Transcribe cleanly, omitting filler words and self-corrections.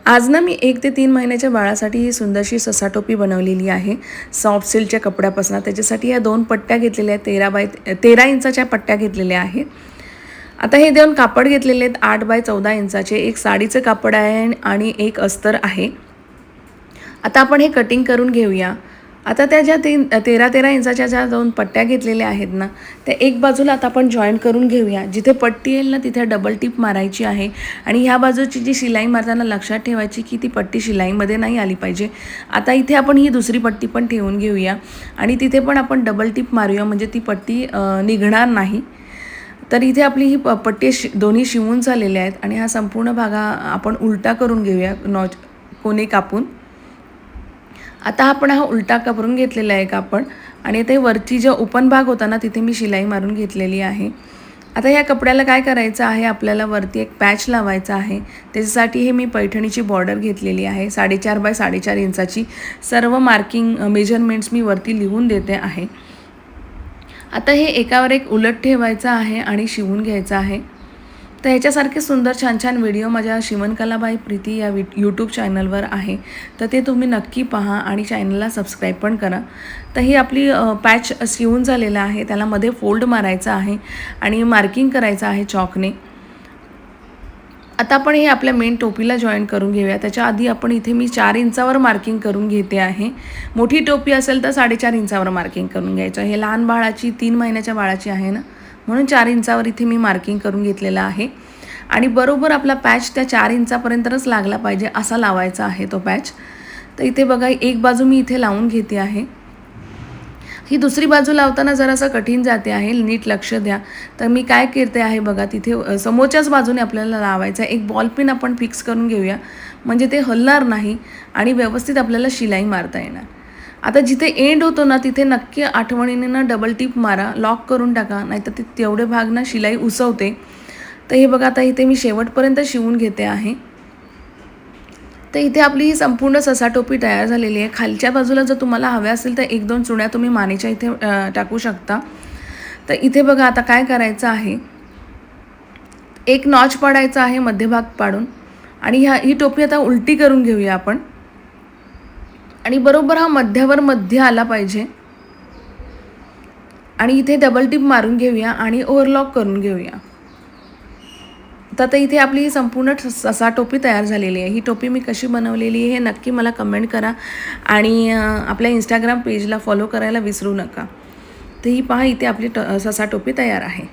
आज ना मी 1 ते 3 महिन्याच्या बाळासाठी ही सुंदरशी ससा टोपी बनवलेली आहे सॉफ्ट सिल्कच्या कपड्यापासून. त्याच्यासाठी या 2 पट्ट्या घेतलेल्या आहेत, 13 इंचाच्या पट्ट्या घेतलेल्या आहेत. आता हे 2 कापड घेतलेले आहेत 8 बाय 14 इंचाचे. एक साडीचं कापड आहे आणि एक अस्तर आहे. आता आपण हे कटिंग करून घेऊया. आता त्या ज्या 13 इंचाच्या ज्या 2 पट्ट्या घेतलेल्या आहेत ना, त्या एक बाजूला आता आपण जॉईन करून घेऊया. जिथे पट्टी येईल ना तिथे डबल टिप मारायची आहे आणि ह्या बाजूची जी शिलाई मारताना लक्षात ठेवायची की ती पट्टी शिलाईमध्ये नाही आली पाहिजे. आता इथे आपण ही दुसरी पट्टी पण ठेवून घेऊया आणि तिथे पण आपण डबल टिप मारूया, म्हणजे ती पट्टी निघणार नाही. तर इथे आपली ही पट्टी दोन्ही शिवून झालेल्या आहेत आणि हा संपूर्ण भाग आपण उलटा करून घेऊया कोणी कापून. आता आपण हा उलटा करून घेतलेला आहे कापड आणि ते वरची जो ओपन भाग होता ना तिथे मी शिलाई मारून घेतलेली आहे. आता ह्या कपड्याला काय करायचं आहे, आपल्याला वरती एक पॅच लावायचा आहे. त्याच्यासाठी हे मी पैठणीची बॉर्डर घेतलेली आहे 4.5 बाय 4.5 इंचाची. सर्व मार्किंग मेजरमेंट्स मी वरती लिहून देते आहे. आता हे एकावर एक उलट ठेवायचं आहे आणि शिवून घ्यायचं आहे. तर ह्याच्यासारखे सुंदर छान छान व्हिडिओ माझ्या शिवणकला बाय प्रीती या यूट्यूब चॅनलवर आहे. तर ते तुम्ही नक्की पहा आणि चॅनलला सबस्क्राईब पण करा. तर ही आपली पॅच शिवून झालेला आहे. त्याला मध्ये फोल्ड मारायचा आहे आणि मार्किंग करायचं आहे चॉकने. आता आपण हे आपल्या मेन टोपीला जॉईन करून घेऊया. त्याच्या आधी आपण इथे मी 4 इंचावर मार्किंग करून घेते आहे. मोठी टोपी असेल तर 4.5 इंचावर मार्किंग करून घ्यायचं. हे लहान बाळाची 3 महिन्याच्या बाळाची आहे ना, म्हणून 4 इंचावर इथे मी मार्किंग करून घेतलेलं आहे. आणि बरोबर आपला पॅच त्या 4 इंचापर्यंतच लागला पाहिजे असा लावायचा आहे तो पॅच. तर इथे बघा एक बाजू मी इथे लावून घेते आहे. ही दुसरी बाजू लावताना जरासं कठीण जाते आहे, नीट लक्ष द्या. तर मी काय करते आहे बघा, तिथे समोरच्याच बाजूने आपल्याला लावायचं आहे. एक बॉल पिन आपण फिक्स करून घेऊया, म्हणजे ते हलणार नाही आणि व्यवस्थित आपल्याला शिलाई मारता येणार. आता जिथे एंड होतो ना तिथे नक्की आठवणीने ना डबल टिप मारा, लॉक करून टाका, नाहीतर ते तेवढे भाग ना शिलाई उसवते. तर हे बघा आता इथे मी शेवटपर्यंत शिवून घेते आहे. तर इथे आपली ही संपूर्ण ससा टोपी तयार झालेली आहे. खालच्या बाजूला जर तुम्हाला हव्या असेल तर 1-2 चुण्या तुम्ही मानेच्या इथे टाकू शकता. तर इथे बघा आता काय करायचं आहे, एक नॉच पाडायचा आहे मध्यभाग पाडून आणि ही टोपी आता उलटी करून घेऊया आपण आणि बरोबर हा मध्यावर मध्ये आला पाहिजे आणि इथे डबल टिप मारून घेऊया आणि ओव्हरलॉक करून घेऊया. तर इथे आपली ही संपूर्ण ससा टोपी तयार झालेली आहे. ही टोपी मी कशी बनवलेली आहे हे नक्की मला कमेंट करा आणि आपल्या इंस्टाग्राम पेजला फॉलो करायला विसरू नका. तर ही पहा इथे आपली ससा टोपी तयार आहे.